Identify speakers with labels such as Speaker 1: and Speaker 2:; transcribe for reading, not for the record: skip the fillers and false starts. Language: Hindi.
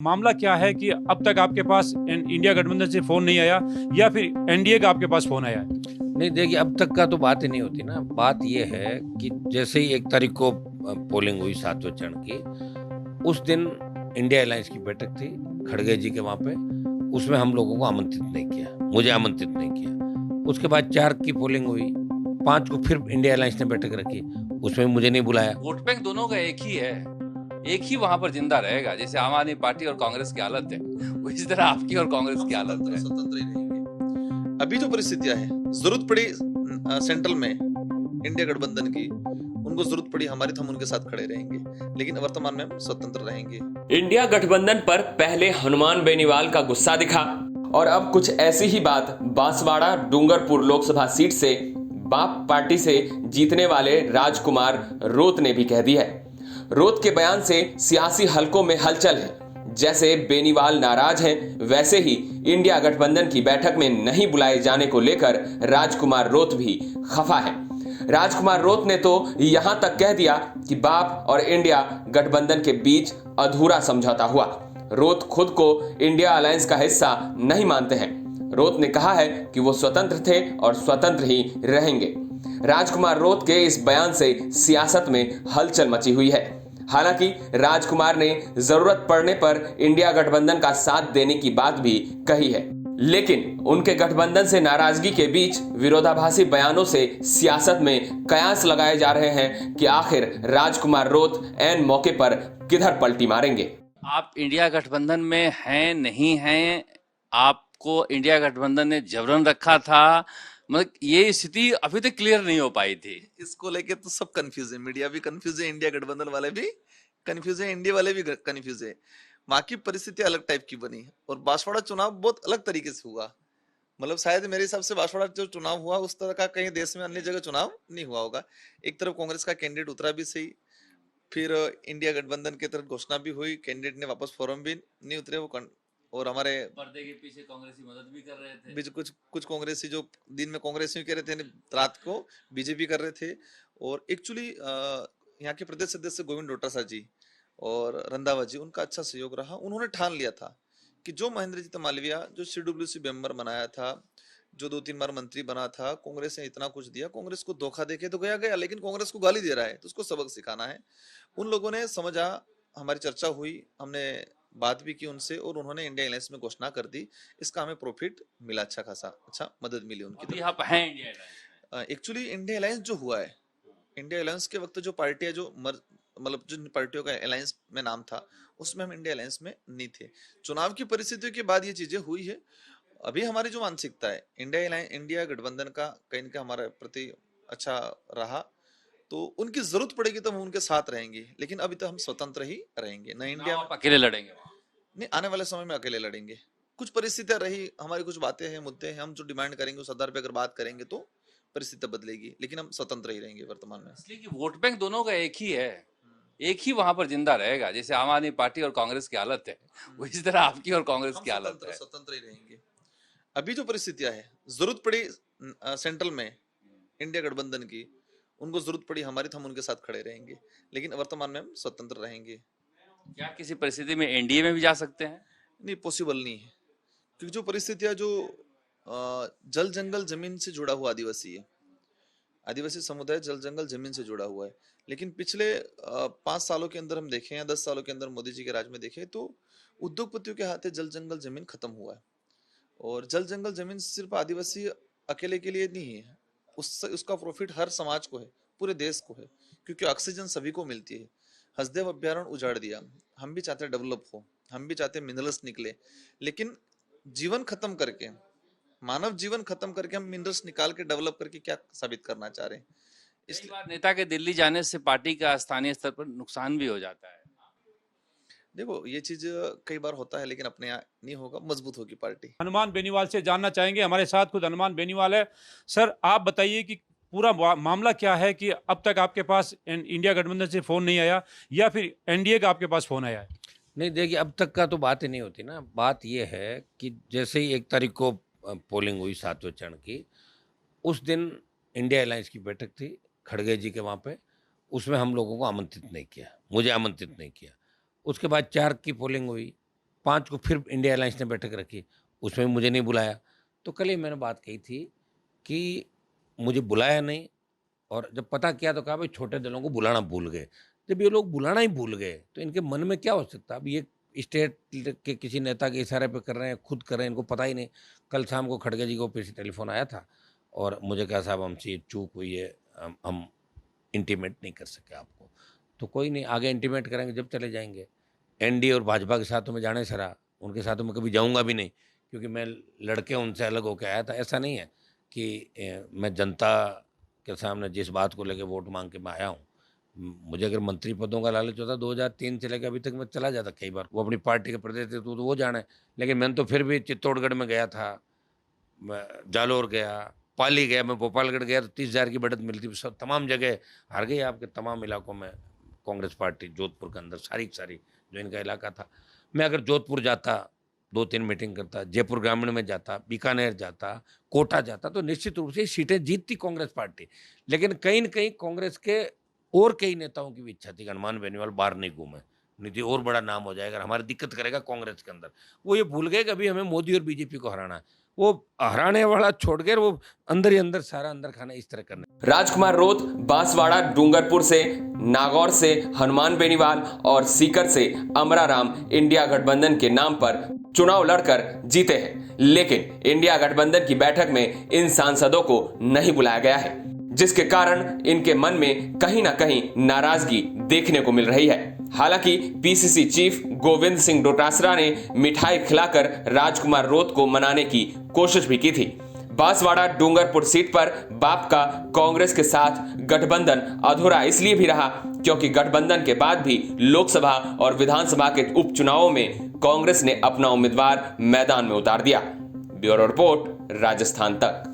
Speaker 1: मामला क्या है कि अब तक आपके पास इंडिया गठबंधन से फोन नहीं आया या फिर एनडीए का आपके पास फोन आया है?
Speaker 2: नहीं, देखिए, अब तक का तो बात ही नहीं होती ना। बात ये है कि जैसे ही 1 तारीख को पोलिंग हुई 7वें चरण की, उस दिन इंडिया अलायंस की बैठक थी खड़गे जी के वहाँ पे। उसमें हम लोगों को आमंत्रित नहीं किया, मुझे आमंत्रित नहीं किया। उसके बाद 4 की पोलिंग हुई, 5 को फिर इंडिया अलायंस ने बैठक रखी, उसमें मुझे नहीं बुलाया।
Speaker 3: वोट बैंक दोनों का एक ही है, एक ही वहां पर जिंदा रहेगा। जैसे आम आदमी पार्टी और कांग्रेस की हालत है, इसी तरह आपकी और कांग्रेस की हालत है।
Speaker 4: स्वतंत्र ही रहेंगे। अभी जो परिस्थितियां हैं, जरूरत पड़ी सेंट्रल में इंडिया गठबंधन की, उनको जरूरत पड़ी हमारी तो हम उनके साथ खड़े रहेंगे, लेकिन वर्तमान में हम स्वतंत्र रहेंगे।
Speaker 5: इंडिया गठबंधन पर पहले हनुमान बेनीवाल का गुस्सा दिखा और अब कुछ ऐसी ही बात बांसवाड़ा डूंगरपुर लोकसभा सीट से बाप पार्टी से जीतने वाले राजकुमार रोत ने भी कह दी है। रोत के बयान से सियासी हलकों में हलचल है। जैसे बेनीवाल नाराज हैं, वैसे ही इंडिया गठबंधन की बैठक में नहीं बुलाए जाने को लेकर राजकुमार रोत भी खफा है। राजकुमार रोत ने तो यहां तक कह दिया कि बाप और इंडिया गठबंधन के बीच अधूरा समझौता हुआ। रोत खुद को इंडिया अलायंस का हिस्सा नहीं मानते हैं। रोत ने कहा है कि वो स्वतंत्र थे और स्वतंत्र ही रहेंगे। राजकुमार रोत के इस बयान से सियासत में हलचल मची हुई है। हालांकि राजकुमार ने जरूरत पड़ने पर इंडिया गठबंधन का साथ देने की बात भी कही है, लेकिन उनके गठबंधन से नाराजगी के बीच विरोधाभासी बयानों से सियासत में कयास लगाए जा रहे हैं कि आखिर राजकुमार रोत ऐन मौके पर किधर पलटी मारेंगे।
Speaker 3: आप इंडिया गठबंधन में हैं नहीं हैं, आपको इंडिया गठबंधन ने जबरन रखा था, मतलब ये स्थिति अभी तक क्लियर नहीं हो पाई थी।
Speaker 4: इसको लेके तो सब कंफ्यूज है, मीडिया भी कंफ्यूज है, इंडिया गठबंधन वाले भी कंफ्यूज है, इंडिया वाले भी कंफ्यूज है। वहां की परिस्थिति अलग टाइप की बनी और बांसवाड़ा चुनाव बहुत अलग तरीके से हुआ। मतलब शायद मेरे हिसाब से बांसवाड़ा जो चुनाव हुआ उस तरह का कहीं देश में अन्य जगह चुनाव नहीं हुआ होगा। एक तरफ कांग्रेस का कैंडिडेट उतरा भी सही, फिर इंडिया गठबंधन की तरफ घोषणा भी हुई, कैंडिडेट ने वापस फॉर्म भी नहीं उतरे वो और हमारे
Speaker 3: पर्दे के पीछे कांग्रेसी मदद भी कर रहे थे।
Speaker 4: बीच कुछ कुछ कांग्रेसी जो दिन में कांग्रेसी कह रहे थे, रात को बीजेपी कर रहे थे। और एक्चुअली यहाँ के प्रदेश सदस्य गोविंद डोटासरा जी और रंधावा जी, उनका अच्छा सहयोग रहा। उन्होंने ठान लिया था कि जो महेंद्रजीत मालविया जो सीडब्ल्यूसी मेंबर बनाया था, जो 2-3 बार मंत्री बना था, कांग्रेस ने इतना कुछ दिया, कांग्रेस को धोखा देके तो गया गया, लेकिन कांग्रेस को गाली दे रहा है तो उसको सबक सिखाना है। उन लोगों ने समझा, हमारी चर्चा हुई, हमने बात भी की उनसे और उन्होंने इंडिया अलायंस में घोषणा कर दी। इसका हमें प्रॉफिट मिला, अच्छा खासा अच्छा मदद मिली उनकी
Speaker 3: अभी
Speaker 4: तरफ।
Speaker 3: आप हैं इंडिया अलायंस में।
Speaker 4: एक्चुअली इंडिया अलायंस जो हुआ है, इंडिया अलायंस के वक्त जो पार्टियां जो मतलब जिन पार्टियों का अलायंस में नाम था, उसमें हम इंडिया अलायंस में नहीं थे। चुनाव की परिस्थितियों के बाद ये चीजें हुई है। अभी हमारी जो मानसिकता है इंडिया गठबंधन का कहीं ना कहीं हमारे प्रति अच्छा रहा, तो उनकी जरूरत पड़ेगी तो हम उनके साथ रहेंगे, लेकिन अभी तो हम स्वतंत्र ही रहेंगे ना। इंडिया
Speaker 3: आप अकेले लड़ेंगे वहाँ।
Speaker 4: नहीं, आने वाले समय में अकेले लड़ेंगे। कुछ परिस्थितियां रही, हमारी कुछ बातें हैं, मुद्दे हैं, हम जो डिमांड करेंगे उस आधार पे अगर बात करेंगे तो परिस्थितियां बदलेगी, लेकिन हम स्वतंत्र ही रहेंगे वर्तमान में।
Speaker 3: इसलिए कि वोट बैंक दोनों का एक ही है, एक ही वहां पर जिंदा रहेगा। जैसे आम आदमी पार्टी और कांग्रेस की हालत है, इसी तरह आपकी और कांग्रेस
Speaker 4: हम
Speaker 3: की हालत है।
Speaker 4: स्वतंत्र ही रहेंगे। अभी जो परिस्थितियां हैं, जरूरत पड़ी सेंट्रल में इंडिया गठबंधन की, उनको जरूरत पड़ी हमारी तो हम उनके साथ खड़े रहेंगे, लेकिन वर्तमान में हम स्वतंत्र रहेंगे।
Speaker 3: क्या किसी परिस्थिति में एनडीए में भी जा सकते हैं?
Speaker 4: नहीं, पॉसिबल नहीं है, क्योंकि जो परिस्थितियां जो जल जंगल जमीन से जुड़ा हुआ आदिवासी है, आदिवासी समुदाय जल जंगल जमीन से जुड़ा हुआ है। लेकिन पिछले 5 सालों के अंदर हम देखें या 10 सालों के अंदर मोदी जी के राज में देखें, तो उद्योगपतियों के हाथे जल जंगल जमीन खत्म हुआ है। और जल जंगल जमीन सिर्फ आदिवासी अकेले के लिए नहीं है, उसका प्रॉफिट हर समाज को है, पूरे देश को है, क्योंकि ऑक्सीजन सभी को मिलती है। हसदेव अभ्यारण्य उजाड़ दिया, हम भी चाहते हैं डेवलप हो, हम भी चाहते हैं मिनरल्स निकले, लेकिन जीवन खत्म करके, मानव जीवन खत्म करके हम मिनरल्स निकाल के डेवलप करके क्या साबित करना चाह रहे हैं?
Speaker 3: इसलिए बार नेता के दिल्ली जाने से पार्टी का स्थानीय स्तर पर नुकसान भी हो जाता है।
Speaker 4: देखो, ये चीज कई बार होता है, लेकिन अपने यहाँ नहीं होगा, मजबूत होगी पार्टी।
Speaker 1: हनुमान बेनीवाल से जानना चाहेंगे, हमारे साथ खुद हनुमान बेनीवाल है। सर, आप बताइए कि पूरा मामला क्या है कि अब तक आपके पास इंडिया गठबंधन से फोन नहीं आया या फिर एनडीए का आपके पास फोन आया है?
Speaker 2: नहीं, देखिए, अब तक का तो बात ही नहीं होती ना। बात ये है कि जैसे ही 1 तारीख को पोलिंग हुई 7वें चरण की, उस दिन इंडिया अलायंस की बैठक थी खड़गे जी के वहाँ पे। उसमें हम लोगों को आमंत्रित नहीं किया, मुझे आमंत्रित नहीं किया। उसके बाद 4 की पोलिंग हुई, 5 को फिर इंडिया अलायंस ने बैठक रखी, उसमें मुझे नहीं बुलाया। तो कल ही मैंने बात कही थी कि मुझे बुलाया नहीं, और जब पता किया तो कहा भाई छोटे दलों को बुलाना भूल गए। जब ये लोग बुलाना ही भूल गए तो इनके मन में क्या हो सकता है? अब ये स्टेट के किसी नेता के इशारे पे कर रहे हैं, खुद कर रहे हैं, इनको पता ही नहीं। कल शाम को खड़गे जी को ऑफिस से टेलीफोन आया था और मुझे कहा साहब हमसे ये चूक हुई है, हम इंटीमेट नहीं कर सके आपको। तो कोई नहीं, आगे इंटीमेट करेंगे जब चले जाएंगे। एनडीए और भाजपा के साथ तो मैं जाने सरा, उनके साथ तो मैं कभी जाऊंगा भी नहीं, क्योंकि मैं लड़के उनसे अलग होकर आया था। ऐसा नहीं है कि मैं जनता के सामने जिस बात को लेकर वोट मांग के मैं आया हूँ। मुझे अगर मंत्री पदों का लालच होता 2003 से लेकर अभी तक मैं चला जाता कई बार। वो अपनी पार्टी के प्रदेश थे तो वो जाने, लेकिन मैंने तो फिर भी चित्तौड़गढ़ में गया था, मैं जालोर गया, पाली गया, मैं भोपालगढ़ गया तो 30,000 की बढ़त मिलती। सब तमाम जगह हार गई, आपके तमाम इलाकों में कांग्रेस पार्टी जोधपुर के अंदर सारी जो इनका इलाका था। मैं अगर जोधपुर जाता 2-3 मीटिंग करता, जयपुर ग्रामीण में जाता, बीकानेर जाता, कोटा जाता, तो निश्चित रूप से सीटें जीतती कांग्रेस पार्टी। लेकिन कहीं न कहीं कांग्रेस के और कई नेताओं की भी इच्छा थी कि हनुमान बेनीवाल बाहर नहीं घूमे, नहीं तो और बड़ा नाम हो जाएगा, हमारी दिक्कत करेगा कांग्रेस के अंदर। वो ये भूल गए कि अभी हमें मोदी और बीजेपी को हराना है। वो हराने वाला छोड़ कर वो अंदर ही अंदर सारा अंदर खाना इस तरह करना।
Speaker 5: राजकुमार रोत बांसवाड़ा डूंगरपुर से, नागौर से हनुमान बेनीवाल और सीकर से अमराराम इंडिया गठबंधन के नाम पर चुनाव लड़कर जीते हैं, लेकिन इंडिया गठबंधन की बैठक में इन सांसदों को नहीं बुलाया गया है, जिसके कारण इनके मन में कहीं ना कहीं नाराजगी देखने को मिल रही है। हालांकि पीसीसी चीफ गोविंद सिंह डोटासरा ने मिठाई खिलाकर राजकुमार रोत को मनाने की कोशिश भी की थी। बांसवाड़ा डूंगरपुर सीट पर बाप का कांग्रेस के साथ गठबंधन अधूरा इसलिए भी रहा क्योंकि गठबंधन के बाद भी लोकसभा और विधानसभा के उपचुनावों में कांग्रेस ने अपना उम्मीदवार मैदान में उतार दिया। ब्यूरो रिपोर्ट, राजस्थान तक।